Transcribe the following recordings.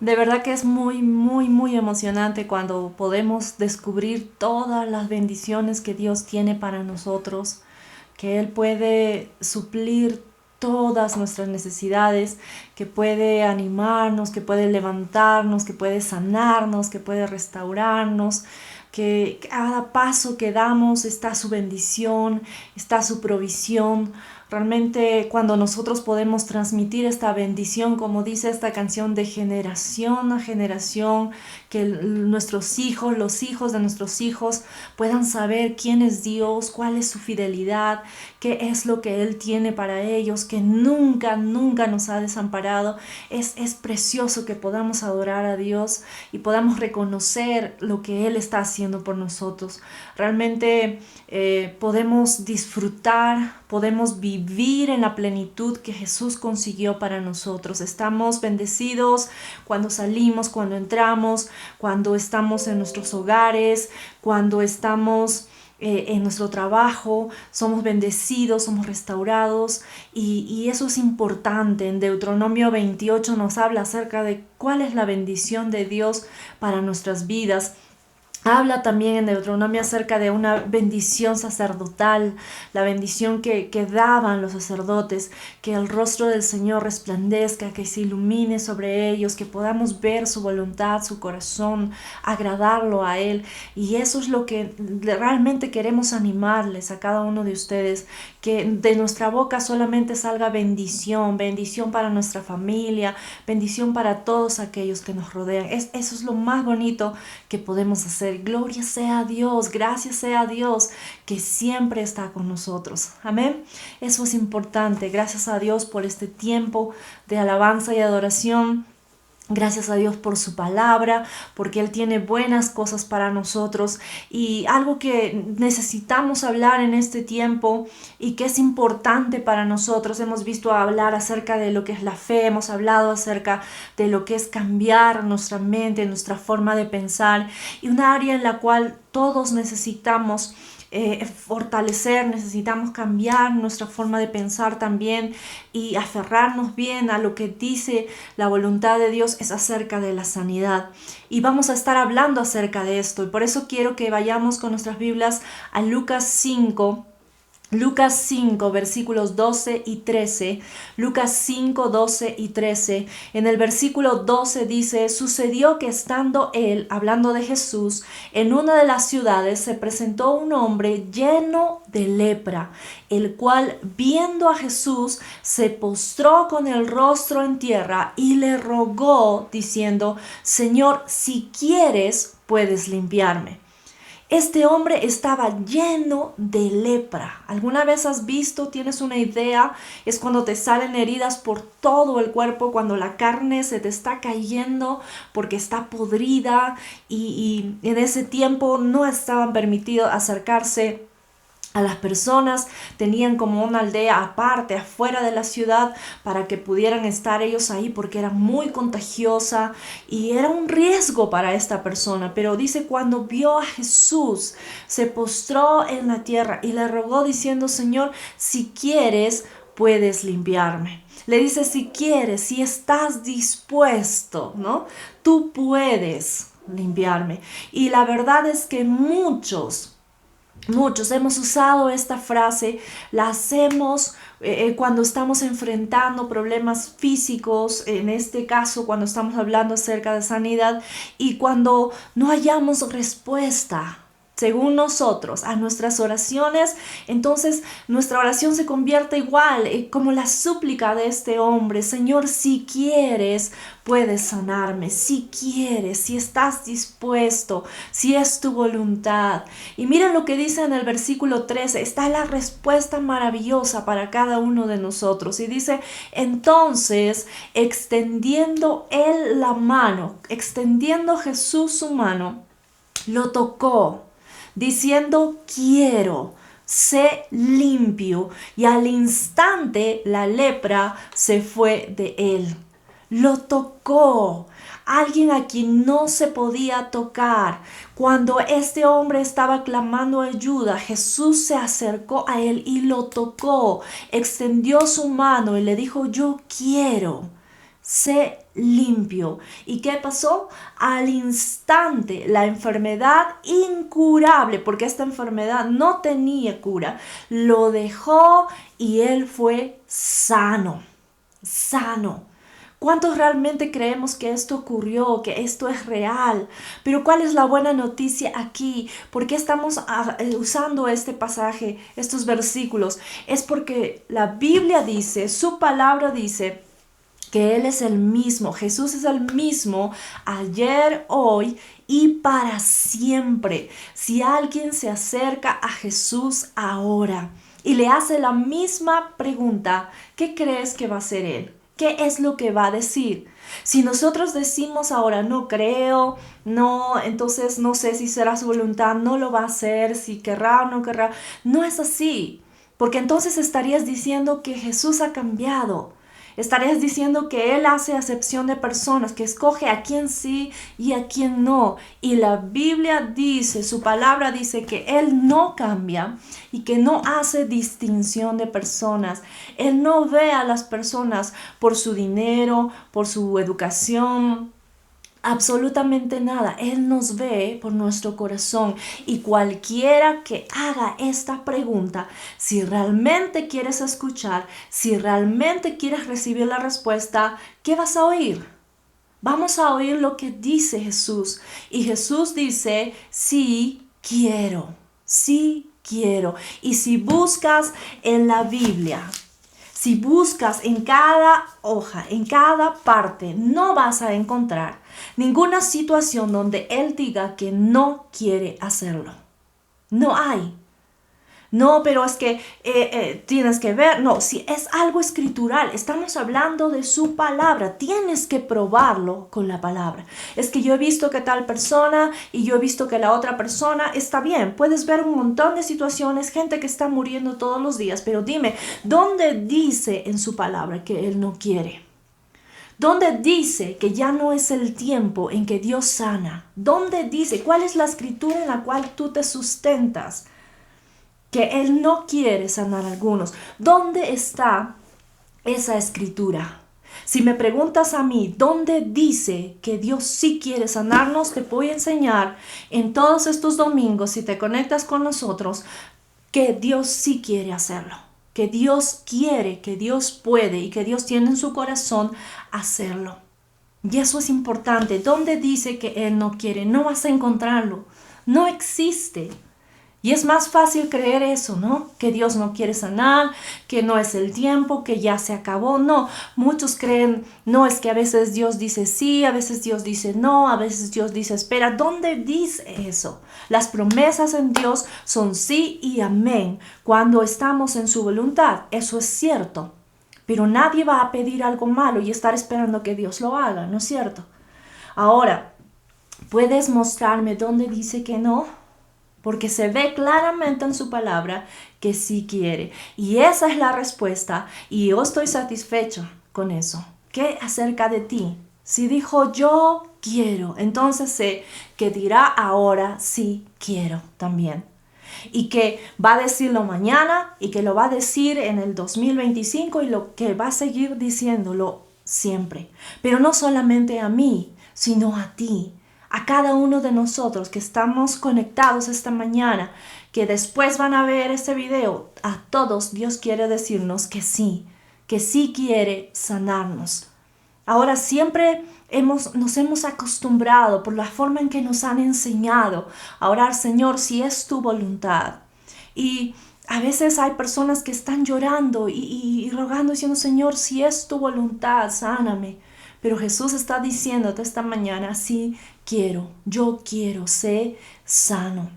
De verdad que es muy, muy, muy emocionante cuando podemos descubrir todas las bendiciones que Dios tiene para nosotros, que Él puede suplir todas nuestras necesidades, que puede animarnos, que puede levantarnos, que puede sanarnos, que puede restaurarnos, que cada paso que damos está su bendición, está su provisión. Realmente cuando nosotros podemos transmitir esta bendición, como dice esta canción, de generación a generación, que nuestros hijos, los hijos de nuestros hijos puedan saber quién es Dios, cuál es su fidelidad, qué es lo que Él tiene para ellos, que nunca, nunca nos ha desamparado. Es precioso que podamos adorar a Dios y podamos reconocer lo que Él está haciendo por nosotros. Realmente podemos disfrutar, podemos vivir en la plenitud que Jesús consiguió para nosotros. Estamos bendecidos cuando salimos, cuando entramos, cuando estamos en nuestros hogares, cuando estamos en nuestro trabajo, somos bendecidos, somos restaurados y eso es importante. En Deuteronomio 28 nos habla acerca de cuál es la bendición de Dios para nuestras vidas. Habla también en Deuteronomio acerca de una bendición sacerdotal, la bendición que daban los sacerdotes, que el rostro del Señor resplandezca, que se ilumine sobre ellos, que podamos ver su voluntad, su corazón, agradarlo a Él. Y eso es lo que realmente queremos animarles a cada uno de ustedes, que de nuestra boca solamente salga bendición, bendición para nuestra familia, bendición para todos aquellos que nos rodean. Eso es lo más bonito que podemos hacer. Gloria sea a Dios, gracias sea a Dios que siempre está con nosotros. Amén. Eso es importante. Gracias a Dios por este tiempo de alabanza y adoración. Gracias a Dios por su palabra, porque Él tiene buenas cosas para nosotros. Y algo que necesitamos hablar en este tiempo y que es importante para nosotros, hemos visto hablar acerca de lo que es la fe, hemos hablado acerca de lo que es cambiar nuestra mente, nuestra forma de pensar, y un área en la cual todos necesitamos fortalecer, necesitamos cambiar nuestra forma de pensar también y aferrarnos bien a lo que dice la voluntad de Dios, es acerca de la sanidad. Y vamos a estar hablando acerca de esto, y por eso quiero que vayamos con nuestras Biblias a Lucas 5, versículos 12 y 13. Lucas 5, 12 y 13. En el versículo 12 dice: sucedió que estando él, hablando de Jesús, en una de las ciudades se presentó un hombre lleno de lepra, el cual, viendo a Jesús, se postró con el rostro en tierra y le rogó, diciendo: Señor, si quieres, puedes limpiarme. Este hombre estaba lleno de lepra. ¿Alguna vez has visto, tienes una idea? Es cuando te salen heridas por todo el cuerpo, cuando la carne se te está cayendo porque está podrida, y en ese tiempo no estaban permitidos acercarse a las personas, tenían como una aldea aparte, afuera de la ciudad, para que pudieran estar ellos ahí, porque era muy contagiosa y era un riesgo para esta persona. Pero dice, cuando vio a Jesús, se postró en la tierra y le rogó diciendo: Señor, si quieres, puedes limpiarme. Le dice: si quieres, si estás dispuesto, ¿no? Tú puedes limpiarme. Y la verdad es que muchos hemos usado esta frase, la hacemos cuando estamos enfrentando problemas físicos, en este caso cuando estamos hablando acerca de sanidad, y cuando no hallamos respuesta según nosotros a nuestras oraciones, entonces nuestra oración se convierte igual, como la súplica de este hombre: Señor, si quieres, puedes sanarme, si quieres, si estás dispuesto, si es tu voluntad. Y miren lo que dice en el versículo 13, está la respuesta maravillosa para cada uno de nosotros, y dice: entonces, extendiendo él la mano, extendiendo Jesús su mano, lo tocó, diciendo: quiero, sé limpio. Y al instante la lepra se fue de él. Lo tocó. Alguien a quien no se podía tocar. Cuando este hombre estaba clamando ayuda, Jesús se acercó a él y lo tocó. Extendió su mano y le dijo: yo quiero. sé limpio. ¿Y qué pasó? Al instante, la enfermedad incurable, porque esta enfermedad no tenía cura, lo dejó y él fue sano, sano. ¿Cuántos realmente creemos que esto ocurrió, que esto es real? Pero ¿cuál es la buena noticia aquí? ¿Por qué estamos usando este pasaje, estos versículos? Es porque la Biblia dice, su palabra dice, que Él es el mismo, Jesús es el mismo ayer, hoy y para siempre. Si alguien se acerca a Jesús ahora y le hace la misma pregunta, ¿qué crees que va a hacer Él? ¿Qué es lo que va a decir? Si nosotros decimos ahora no creo, no, entonces no sé si será su voluntad, no lo va a hacer, si querrá o no querrá, no es así, porque entonces estarías diciendo que Jesús ha cambiado. Estarías diciendo que Él hace acepción de personas, que escoge a quien sí y a quien no. Y la Biblia dice, su palabra dice que Él no cambia y que no hace distinción de personas. Él no ve a las personas por su dinero, por su educación, absolutamente nada. Él nos ve por nuestro corazón y cualquiera que haga esta pregunta, si realmente quieres escuchar, si realmente quieres recibir la respuesta, ¿qué vas a oír? Vamos a oír lo que dice Jesús. Y Jesús dice, sí quiero, sí quiero. Y si buscas en la Biblia, si buscas en cada hoja, en cada parte, no vas a encontrar ninguna situación donde Él diga que no quiere hacerlo. No hay. No, pero es que tienes que ver. No, si es algo escritural, estamos hablando de su palabra. Tienes que probarlo con la palabra. Es que yo he visto que tal persona y yo he visto que la otra persona está bien. Puedes ver un montón de situaciones, gente que está muriendo todos los días. Pero dime, ¿dónde dice en su palabra que Él no quiere? ¿Dónde dice que ya no es el tiempo en que Dios sana? ¿Dónde dice? ¿Cuál es la escritura en la cual tú te sustentas? Que Él no quiere sanar a algunos. ¿Dónde está esa escritura? Si me preguntas a mí, ¿dónde dice que Dios sí quiere sanarnos? Te voy a enseñar en todos estos domingos, si te conectas con nosotros, que Dios sí quiere hacerlo. Que Dios quiere, que Dios puede y que Dios tiene en su corazón hacerlo. Y eso es importante. ¿Dónde dice que Él no quiere? No vas a encontrarlo. No existe. Y es más fácil creer eso, ¿no? Que Dios no quiere sanar, que no es el tiempo, que ya se acabó. No, muchos creen, no, es que a veces Dios dice sí, a veces Dios dice no, a veces Dios dice espera. ¿Dónde dice eso? Las promesas en Dios son sí y amén cuando estamos en su voluntad. Eso es cierto. Pero nadie va a pedir algo malo y estar esperando que Dios lo haga, ¿no es cierto? Ahora, ¿puedes mostrarme dónde dice que no? Porque se ve claramente en su palabra que sí quiere. Y esa es la respuesta. Y yo estoy satisfecho con eso. ¿Qué acerca de ti? Si dijo yo quiero, entonces sé que dirá ahora sí quiero también. Y que va a decirlo mañana y que lo va a decir en el 2025 y lo que va a seguir diciéndolo siempre. Pero no solamente a mí, sino a ti. A cada uno de nosotros que estamos conectados esta mañana, que después van a ver este video, a todos Dios quiere decirnos que sí quiere sanarnos. Ahora siempre nos hemos acostumbrado por la forma en que nos han enseñado a orar, Señor, si es tu voluntad. Y a veces hay personas que están llorando y rogando, diciendo, Señor, si es tu voluntad, sáname. Pero Jesús está diciéndote esta mañana, sí quiero, yo quiero, sé sano.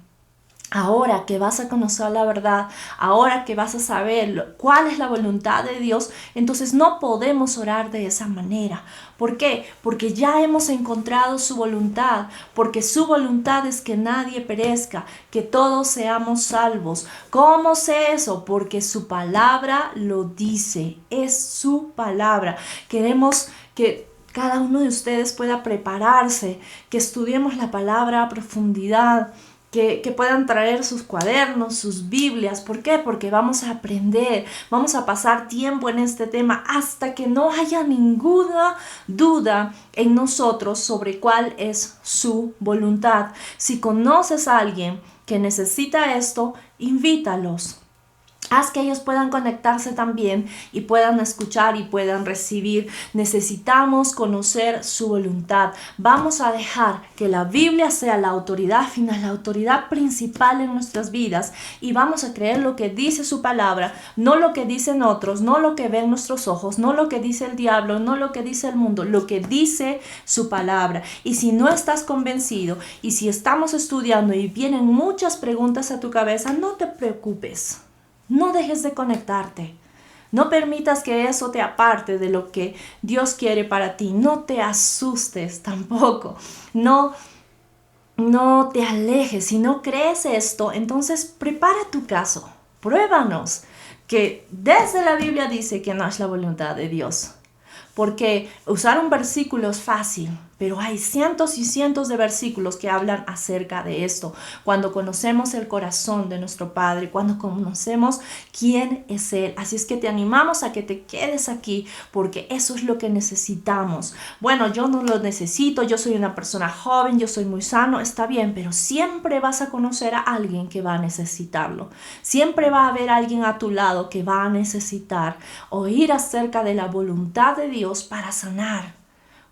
Ahora que vas a conocer la verdad, ahora que vas a saber cuál es la voluntad de Dios, entonces no podemos orar de esa manera. ¿Por qué? Porque ya hemos encontrado su voluntad, porque su voluntad es que nadie perezca, que todos seamos salvos. ¿Cómo sé eso? Porque su palabra lo dice, es su palabra. Queremos que cada uno de ustedes pueda prepararse, que estudiemos la palabra a profundidad, que puedan traer sus cuadernos, sus Biblias. ¿Por qué? Porque vamos a aprender, vamos a pasar tiempo en este tema hasta que no haya ninguna duda en nosotros sobre cuál es su voluntad. Si conoces a alguien que necesita esto, invítalos. Haz que ellos puedan conectarse también y puedan escuchar y puedan recibir. Necesitamos conocer su voluntad. Vamos a dejar que la Biblia sea la autoridad final, la autoridad principal en nuestras vidas, y vamos a creer lo que dice su palabra, no lo que dicen otros, no lo que ven nuestros ojos, no lo que dice el diablo, no lo que dice el mundo, lo que dice su palabra. Y si no estás convencido y si estamos estudiando y vienen muchas preguntas a tu cabeza, no te preocupes. No dejes de conectarte. No permitas que eso te aparte de lo que Dios quiere para ti. No te asustes tampoco. No te alejes. Si no crees esto, entonces prepara tu caso. Pruébanos que desde la Biblia dice que no es la voluntad de Dios. Porque usar un versículo es fácil, pero hay cientos y cientos de versículos que hablan acerca de esto. Cuando conocemos el corazón de nuestro Padre, cuando conocemos quién es Él. Así es que te animamos a que te quedes aquí, porque eso es lo que necesitamos. Bueno, yo no lo necesito, yo soy una persona joven, yo soy muy sano, está bien, pero siempre vas a conocer a alguien que va a necesitarlo. Siempre va a haber alguien a tu lado que va a necesitar oír acerca de la voluntad de Dios para sanar.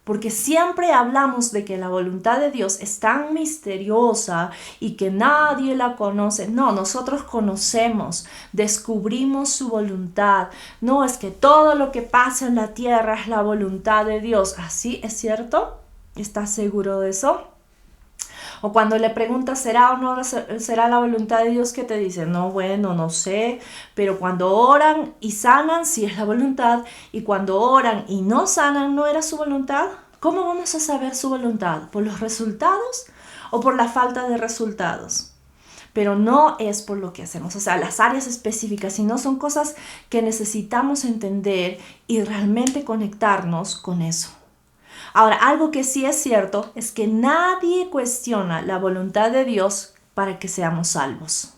Porque siempre hablamos de que la voluntad de Dios es tan misteriosa y que nadie la conoce. No, nosotros conocemos, descubrimos su voluntad. No, es que todo lo que pasa en la tierra es la voluntad de Dios. ¿Así es cierto? ¿Estás seguro de eso? O cuando le preguntas, ¿será o no será la voluntad de Dios? Que te dice, no, bueno, no sé, pero cuando oran y sanan, sí es la voluntad, y cuando oran y no sanan, ¿no era su voluntad? ¿Cómo vamos a saber su voluntad? ¿Por los resultados o por la falta de resultados? Pero no es por lo que hacemos, o sea, las áreas específicas, sino son cosas que necesitamos entender y realmente conectarnos con eso. Ahora, algo que sí es cierto es que nadie cuestiona la voluntad de Dios para que seamos salvos.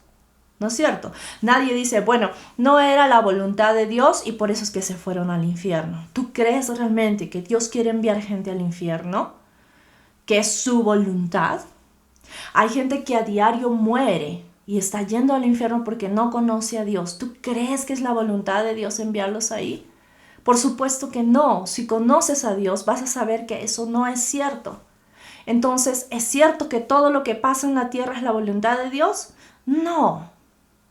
¿No es cierto? Nadie dice, bueno, no era la voluntad de Dios y por eso es que se fueron al infierno. ¿Tú crees realmente que Dios quiere enviar gente al infierno? ¿Que es su voluntad? Hay gente que a diario muere y está yendo al infierno porque no conoce a Dios. ¿Tú crees que es la voluntad de Dios enviarlos ahí? Por supuesto que no. Si conoces a Dios, vas a saber que eso no es cierto. Entonces, ¿es cierto que todo lo que pasa en la tierra es la voluntad de Dios? No.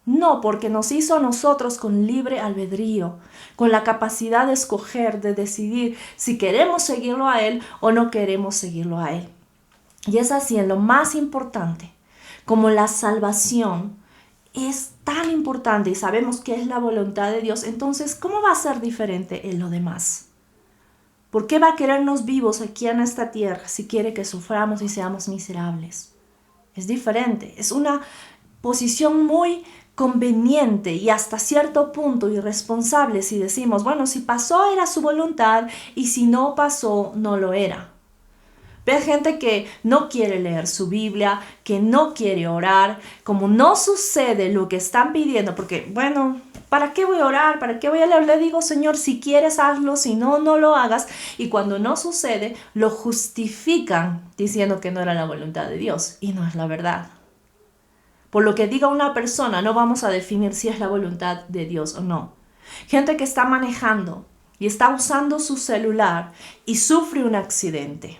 No, porque nos hizo a nosotros con libre albedrío, con la capacidad de escoger, de decidir si queremos seguirlo a Él o no queremos seguirlo a Él. Y es así, en lo más importante, como la salvación es tan importante y sabemos que es la voluntad de Dios, entonces, ¿cómo va a ser diferente en lo demás? ¿Por qué va a querernos vivos aquí en esta tierra si quiere que suframos y seamos miserables? Es diferente, es una posición muy conveniente y hasta cierto punto irresponsable si decimos, bueno, si pasó era su voluntad y si no pasó no lo era. Ves gente que no quiere leer su Biblia, que no quiere orar, como no sucede lo que están pidiendo, porque bueno, ¿para qué voy a orar? ¿Para qué voy a leer? Le digo, Señor, si quieres hazlo, si no, no lo hagas. Y cuando no sucede, lo justifican diciendo que no era la voluntad de Dios y no es la verdad. Por lo que diga una persona, no vamos a definir si es la voluntad de Dios o no. Gente que está manejando y está usando su celular y sufre un accidente.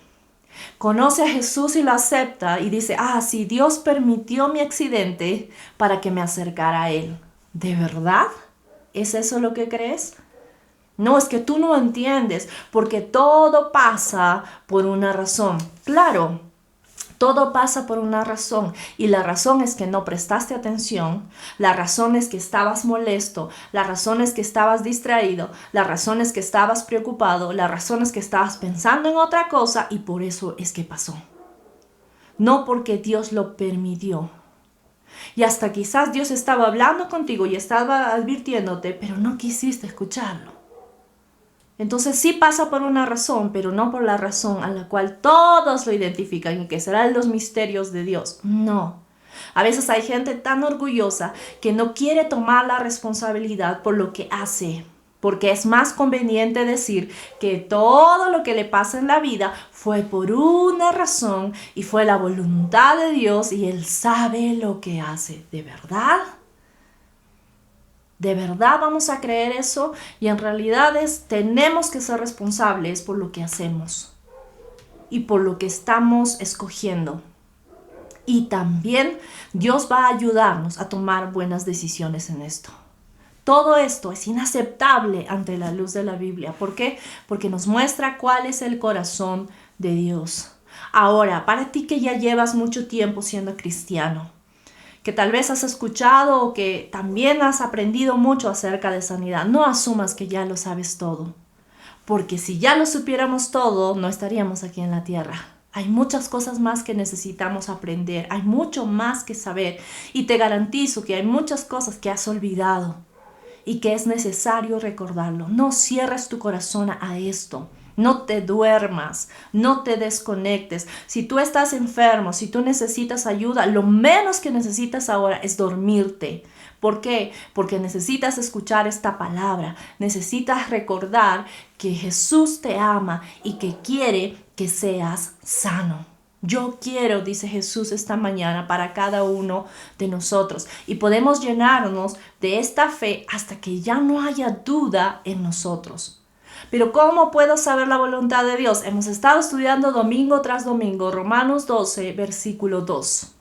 Conoce a Jesús y lo acepta y dice, sí, Dios permitió mi accidente para que me acercara a Él. ¿De verdad? ¿Es eso lo que crees? No, es que tú no entiendes, porque todo pasa por una razón. Claro, todo pasa por una razón y la razón es que no prestaste atención, la razón es que estabas molesto, la razón es que estabas distraído, la razón es que estabas preocupado, la razón es que estabas pensando en otra cosa y por eso es que pasó. No porque Dios lo permitió. Y hasta quizás Dios estaba hablando contigo y estaba advirtiéndote, pero no quisiste escucharlo. Entonces sí pasa por una razón, pero no por la razón a la cual todos lo identifican y que serán los misterios de Dios. No, A veces hay gente tan orgullosa que no quiere tomar la responsabilidad por lo que hace, porque es más conveniente decir que todo lo que le pasa en la vida fue por una razón y fue la voluntad de Dios y Él sabe lo que hace. ¿De verdad? ¿De verdad vamos a creer eso? Y en realidad tenemos que ser responsables por lo que hacemos y por lo que estamos escogiendo. Y también Dios va a ayudarnos a tomar buenas decisiones en esto. Todo esto es inaceptable ante la luz de la Biblia. ¿Por qué? Porque nos muestra cuál es el corazón de Dios. Ahora, para ti que ya llevas mucho tiempo siendo cristiano, que tal vez has escuchado o que también has aprendido mucho acerca de sanidad, no asumas que ya lo sabes todo. Porque si ya lo supiéramos todo, no estaríamos aquí en la tierra. Hay muchas cosas más que necesitamos aprender, hay mucho más que saber y te garantizo que hay muchas cosas que has olvidado y que es necesario recordarlo. No cierres tu corazón a esto. No te duermas, no te desconectes. Si tú estás enfermo, si tú necesitas ayuda, lo menos que necesitas ahora es dormirte. ¿Por qué? Porque necesitas escuchar esta palabra. Necesitas recordar que Jesús te ama y que quiere que seas sano. Yo quiero, dice Jesús esta mañana, para cada uno de nosotros. Y podemos llenarnos de esta fe hasta que ya no haya duda en nosotros. Pero ¿cómo puedo saber la voluntad de Dios? Hemos estado estudiando domingo tras domingo Romanos 12, versículo 2.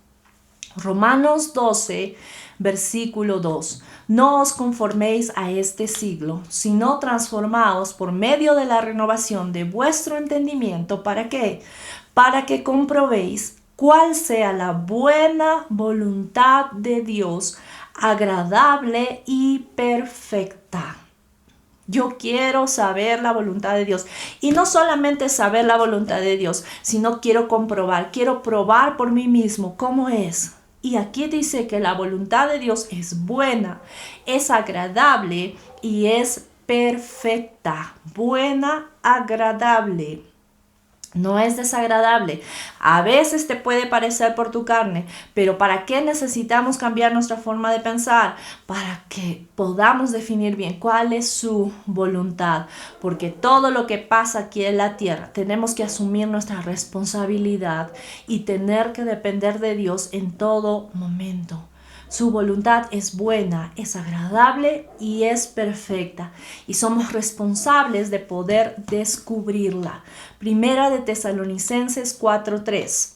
Romanos 12, versículo 2. No os conforméis a este siglo, sino transformaos por medio de la renovación de vuestro entendimiento. ¿Para qué? Para que comprobéis cuál sea la buena voluntad de Dios, agradable y perfecta. Yo quiero saber la voluntad de Dios. Y no solamente saber la voluntad de Dios, sino quiero probar por mí mismo cómo es. Y aquí dice que la voluntad de Dios es buena, es agradable y es perfecta. Buena, agradable. No es desagradable. A veces te puede parecer por tu carne, pero ¿para qué necesitamos cambiar nuestra forma de pensar? Para que podamos definir bien cuál es su voluntad. Porque todo lo que pasa aquí en la tierra, tenemos que asumir nuestra responsabilidad y tener que depender de Dios en todo momento. Su voluntad es buena, es agradable y es perfecta. Y somos responsables de poder descubrirla. Primera de Tesalonicenses 4:3.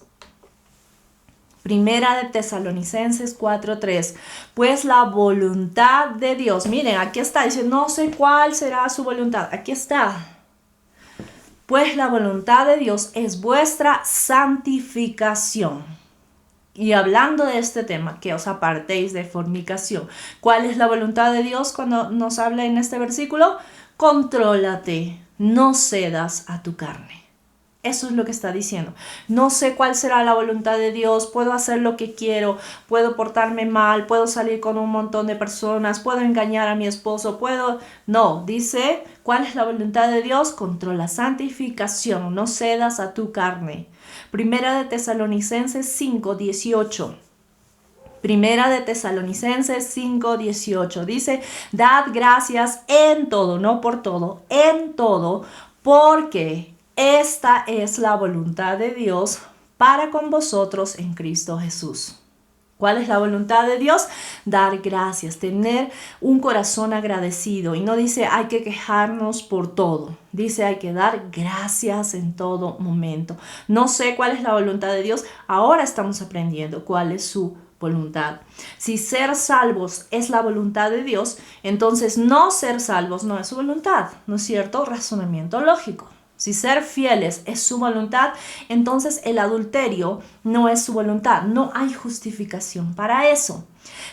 Primera de Tesalonicenses 4:3. Pues la voluntad de Dios. Miren, aquí está. Dice, no sé cuál será su voluntad. Aquí está. Pues la voluntad de Dios es vuestra santificación. Y hablando de este tema, que os apartéis de fornicación. ¿Cuál es la voluntad de Dios cuando nos habla en este versículo? Contrólate, no cedas a tu carne. Eso es lo que está diciendo. No sé cuál será la voluntad de Dios, puedo hacer lo que quiero, puedo portarme mal, puedo salir con un montón de personas, puedo engañar a mi esposo, No, dice, ¿cuál es la voluntad de Dios? Controla, santificación, no cedas a tu carne. Primera de Tesalonicenses 5:18. Primera de Tesalonicenses 5:18 dice, dad gracias en todo, no por todo, en todo, porque esta es la voluntad de Dios para con vosotros en Cristo Jesús. ¿Cuál es la voluntad de Dios? Dar gracias, tener un corazón agradecido. Y no dice hay que quejarnos por todo. Dice hay que dar gracias en todo momento. No sé cuál es la voluntad de Dios. Ahora estamos aprendiendo cuál es su voluntad. Si ser salvos es la voluntad de Dios, entonces no ser salvos no es su voluntad. ¿No es cierto? Razonamiento lógico. Si ser fieles es su voluntad, entonces el adulterio no es su voluntad. No hay justificación para eso.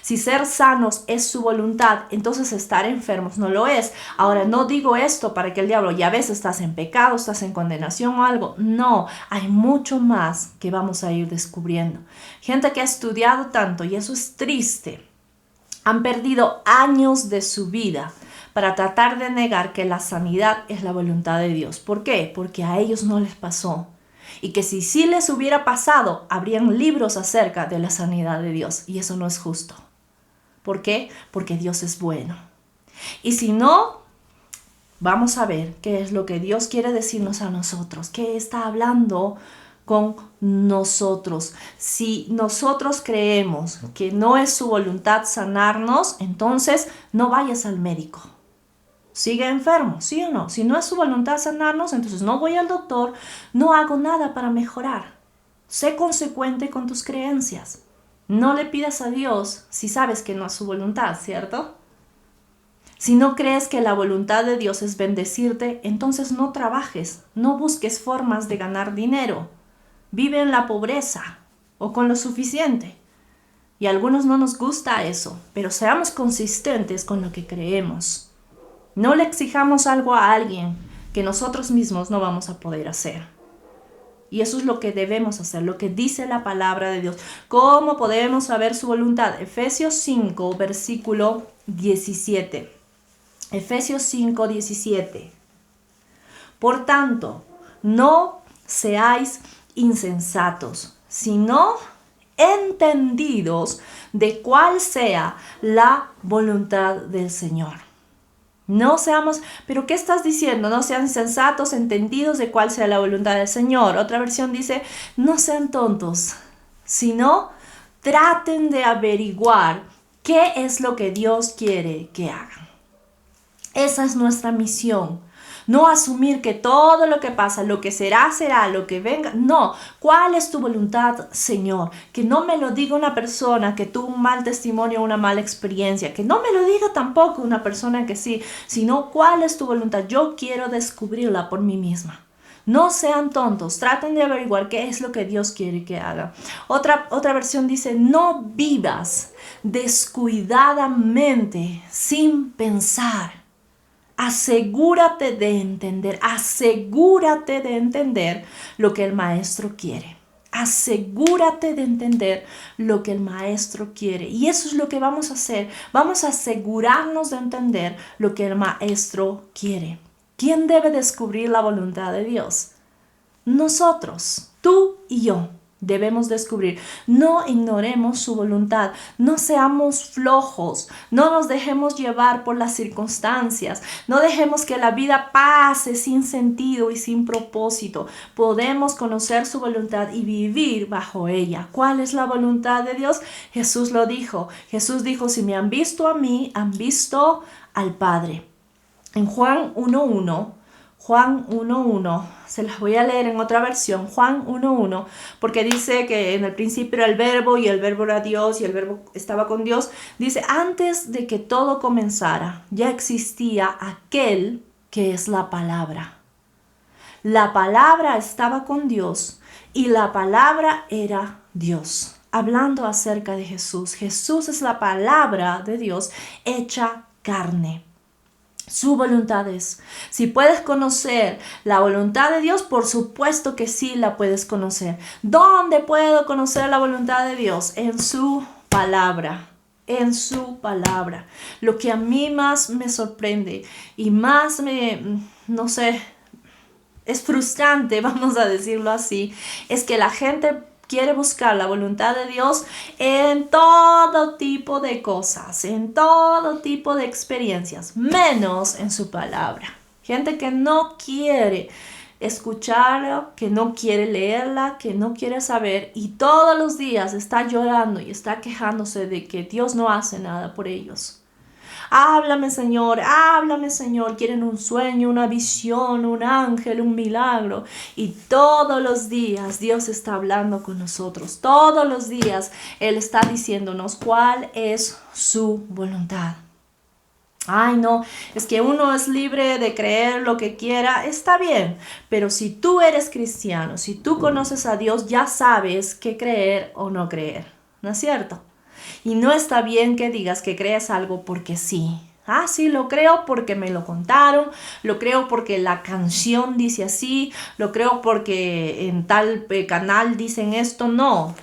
Si ser sanos es su voluntad, entonces estar enfermos no lo es. Ahora, no digo esto para que el diablo ya ves estás en pecado, estás en condenación o algo. No, hay mucho más que vamos a ir descubriendo. Gente que ha estudiado tanto, y eso es triste, han perdido años de su vida para tratar de negar que la sanidad es la voluntad de Dios. ¿Por qué? Porque a ellos no les pasó. Y que si sí les hubiera pasado, habrían libros acerca de la sanidad de Dios. Y eso no es justo. ¿Por qué? Porque Dios es bueno. Y si no, vamos a ver qué es lo que Dios quiere decirnos a nosotros. ¿Qué está hablando con nosotros? Si nosotros creemos que no es su voluntad sanarnos, entonces no vayas al médico. Sigue enfermo, ¿sí o no? Si no es su voluntad sanarnos, entonces no voy al doctor, no hago nada para mejorar. Sé consecuente con tus creencias. No le pidas a Dios si sabes que no es su voluntad, ¿cierto? Si no crees que la voluntad de Dios es bendecirte, entonces no trabajes, no busques formas de ganar dinero. Vive en la pobreza o con lo suficiente. Y a algunos no nos gusta eso, pero seamos consistentes con lo que creemos. No le exijamos algo a alguien que nosotros mismos no vamos a poder hacer. Y eso es lo que debemos hacer, lo que dice la palabra de Dios. ¿Cómo podemos saber su voluntad? Efesios 5, versículo 17. Efesios 5, 17. Por tanto, no seáis insensatos, sino entendidos de cuál sea la voluntad del Señor. No seamos, pero ¿qué estás diciendo? No sean insensatos, entendidos de cuál sea la voluntad del Señor. Otra versión dice, no sean tontos, sino traten de averiguar qué es lo que Dios quiere que hagan. Esa es nuestra misión. No asumir que todo lo que pasa, lo que será, será, lo que venga. No. ¿Cuál es tu voluntad, Señor? Que no me lo diga una persona que tuvo un mal testimonio o una mala experiencia. Que no me lo diga tampoco una persona que sí. Sino, ¿cuál es tu voluntad? Yo quiero descubrirla por mí misma. No sean tontos. Traten de averiguar qué es lo que Dios quiere que haga. Otra versión dice, no vivas descuidadamente sin pensar. Asegúrate de entender lo que el maestro quiere. Asegúrate de entender lo que el maestro quiere. Y eso es lo que vamos a hacer. Vamos a asegurarnos de entender lo que el maestro quiere. ¿Quién debe descubrir la voluntad de Dios? Nosotros, tú y yo. Debemos descubrir, no ignoremos su voluntad, no seamos flojos, no nos dejemos llevar por las circunstancias, no dejemos que la vida pase sin sentido y sin propósito. Podemos conocer su voluntad y vivir bajo ella. ¿Cuál es la voluntad de Dios? Jesús lo dijo. Jesús dijo, si me han visto a mí, han visto al Padre. En Juan 1.1, se las voy a leer en otra versión, Juan 1.1, porque dice que en el principio era el verbo y el verbo era Dios y el verbo estaba con Dios. Dice, antes de que todo comenzara, ya existía aquel que es la palabra. La palabra estaba con Dios y la palabra era Dios. Hablando acerca de Jesús, Jesús es la palabra de Dios hecha carne. Su voluntad es. Si puedes conocer la voluntad de Dios, por supuesto que sí la puedes conocer. ¿Dónde puedo conocer la voluntad de Dios? En su palabra. En su palabra. Lo que a mí más me sorprende y más es frustrante, vamos a decirlo así, es que la gente quiere buscar la voluntad de Dios en todo tipo de cosas, en todo tipo de experiencias, menos en su palabra. Gente que no quiere escucharla, que no quiere leerla, que no quiere saber y todos los días está llorando y está quejándose de que Dios no hace nada por ellos. Háblame, Señor, quieren un sueño, una visión, un ángel, un milagro. Y todos los días Dios está hablando con nosotros. Todos los días Él está diciéndonos cuál es su voluntad. Ay, no, es que uno es libre de creer lo que quiera, está bien. Pero si tú eres cristiano, si tú conoces a Dios, ya sabes qué creer o no creer. ¿No es cierto? Y no está bien que digas que crees algo porque sí. Ah, sí, lo creo porque me lo contaron, lo creo porque la canción dice así, lo creo porque en tal canal dicen esto. No.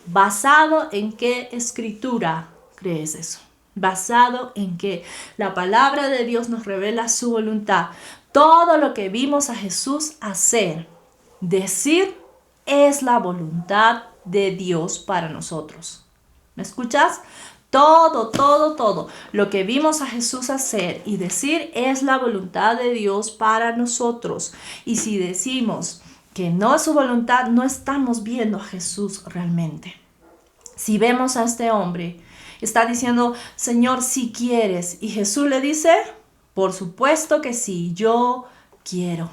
¿Basado en qué escritura crees eso? Basado en que la palabra de Dios nos revela su voluntad. Todo lo que vimos a Jesús hacer, decir es la voluntad de Dios para nosotros. ¿Me escuchas? Todo lo que vimos a Jesús hacer y decir es la voluntad de Dios para nosotros. Y si decimos que no es su voluntad, no estamos viendo a Jesús realmente. Si vemos a este hombre, está diciendo, Señor, si quieres. Y Jesús le dice, por supuesto que sí, yo quiero.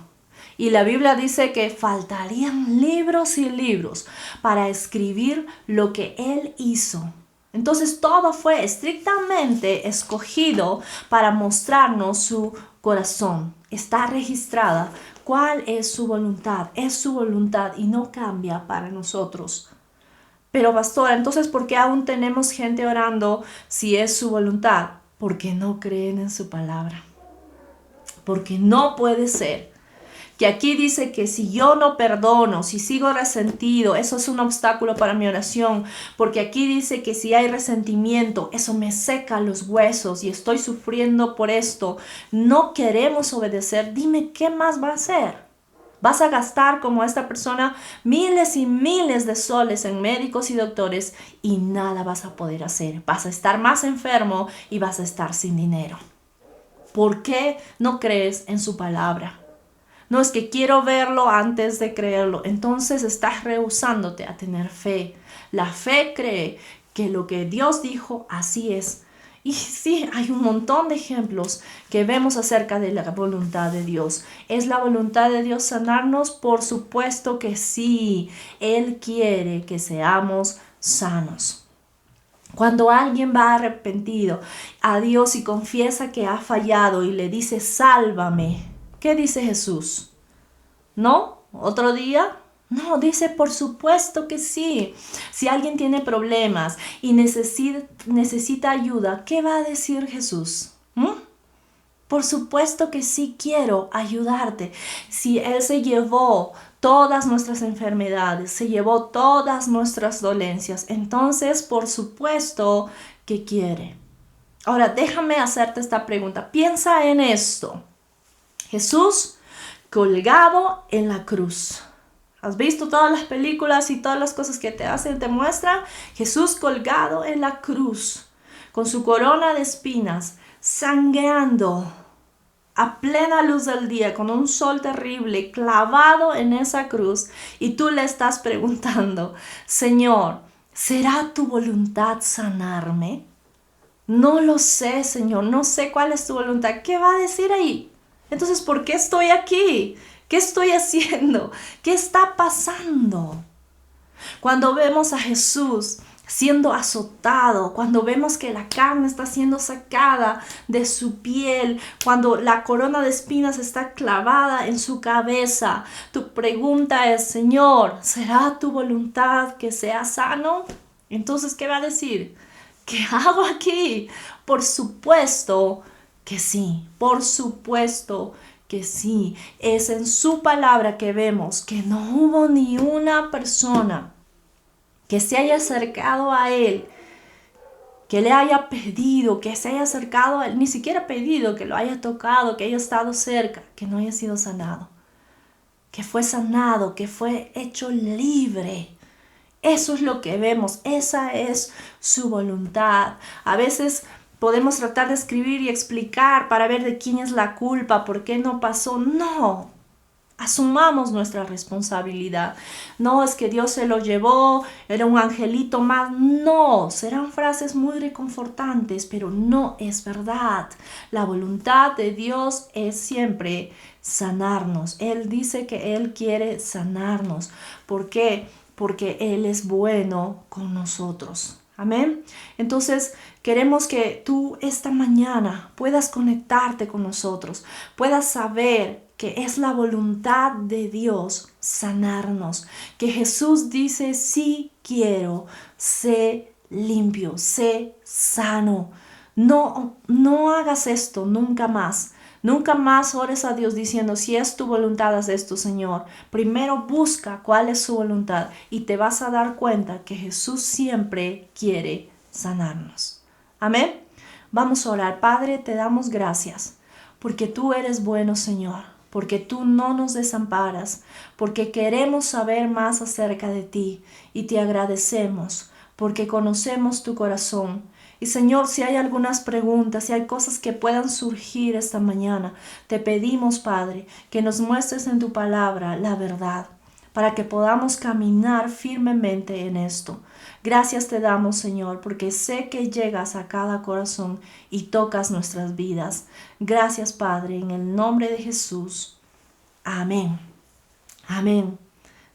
Y la Biblia dice que faltarían libros y libros para escribir lo que él hizo. Entonces todo fue estrictamente escogido para mostrarnos su corazón. Está registrada cuál es su voluntad y no cambia para nosotros. Pero pastora, entonces ¿por qué aún tenemos gente orando si es su voluntad? Porque no creen en su palabra. Porque no puede ser que aquí dice que si yo no perdono, si sigo resentido, eso es un obstáculo para mi oración, porque aquí dice que si hay resentimiento, eso me seca los huesos y estoy sufriendo por esto. No queremos obedecer. Dime, ¿qué más va a hacer? Vas a gastar como esta persona miles y miles de soles en médicos y doctores y nada vas a poder hacer. Vas a estar más enfermo y vas a estar sin dinero. ¿Por qué no crees en su palabra? No, es que quiero verlo antes de creerlo. Entonces estás rehusándote a tener fe. La fe cree que lo que Dios dijo, así es. Y sí, hay un montón de ejemplos que vemos acerca de la voluntad de Dios. ¿Es la voluntad de Dios sanarnos? Por supuesto que sí. Él quiere que seamos sanos. Cuando alguien va arrepentido a Dios y confiesa que ha fallado y le dice, sálvame, ¿qué dice Jesús? ¿No? ¿Otro día? No, dice por supuesto que sí. Si alguien tiene problemas y necesita ayuda, ¿qué va a decir Jesús? Por supuesto que sí quiero ayudarte. Si Él se llevó todas nuestras enfermedades, se llevó todas nuestras dolencias, entonces por supuesto que quiere. Ahora déjame hacerte esta pregunta. Piensa en esto. Jesús colgado en la cruz. ¿Has visto todas las películas y todas las cosas que te muestran? Jesús colgado en la cruz, con su corona de espinas, sangrando a plena luz del día, con un sol terrible, clavado en esa cruz. Y tú le estás preguntando, Señor, ¿será tu voluntad sanarme? No lo sé, Señor, no sé cuál es tu voluntad. ¿Qué va a decir ahí? Entonces, ¿por qué estoy aquí? ¿Qué estoy haciendo? ¿Qué está pasando? Cuando vemos a Jesús siendo azotado, cuando vemos que la carne está siendo sacada de su piel, cuando la corona de espinas está clavada en su cabeza, tu pregunta es, Señor, ¿será tu voluntad que sea sano? Entonces, ¿qué va a decir? ¿Qué hago aquí? Por supuesto que sí, por supuesto que sí. Es en su palabra que vemos que no hubo ni una persona que se haya acercado a Él, que le haya pedido, que se haya acercado a Él, ni siquiera pedido, que lo haya tocado, que haya estado cerca, que no haya sido sanado, que fue sanado, que fue hecho libre. Eso es lo que vemos, esa es su voluntad. A veces podemos tratar de escribir y explicar para ver de quién es la culpa, por qué no pasó. No, asumamos nuestra responsabilidad. No es que Dios se lo llevó, era un angelito más. No, serán frases muy reconfortantes, pero no es verdad. La voluntad de Dios es siempre sanarnos. Él dice que Él quiere sanarnos. ¿Por qué? Porque Él es bueno con nosotros. Amén. Entonces, queremos que tú esta mañana puedas conectarte con nosotros, puedas saber que es la voluntad de Dios sanarnos, que Jesús dice, sí quiero, sé limpio, sé sano. No hagas esto nunca más. Nunca más ores a Dios diciendo, si es tu voluntad, haz esto, Señor. Primero busca cuál es su voluntad y te vas a dar cuenta que Jesús siempre quiere sanarnos. Amén. Vamos a orar. Padre, te damos gracias porque tú eres bueno, Señor. porque tú no nos desamparas, porque queremos saber más acerca de ti y te agradecemos porque conocemos tu corazón. Y Señor, si hay algunas preguntas, si hay cosas que puedan surgir esta mañana, te pedimos, Padre, que nos muestres en tu palabra la verdad, para que podamos caminar firmemente en esto. Gracias te damos, Señor, porque sé que llegas a cada corazón y tocas nuestras vidas. Gracias, Padre, en el nombre de Jesús. Amén. Amén.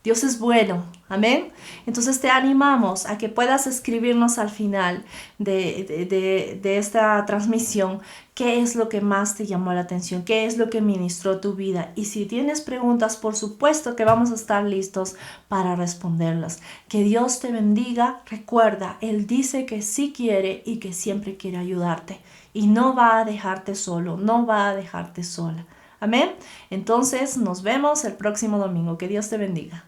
Dios es bueno, amén. Entonces te animamos a que puedas escribirnos al final de esta transmisión qué es lo que más te llamó la atención, qué es lo que ministró tu vida. Y si tienes preguntas, por supuesto que vamos a estar listos para responderlas. Que Dios te bendiga. Recuerda, Él dice que sí quiere y que siempre quiere ayudarte. Y no va a dejarte solo, no va a dejarte sola. Amén. Entonces nos vemos el próximo domingo. Que Dios te bendiga.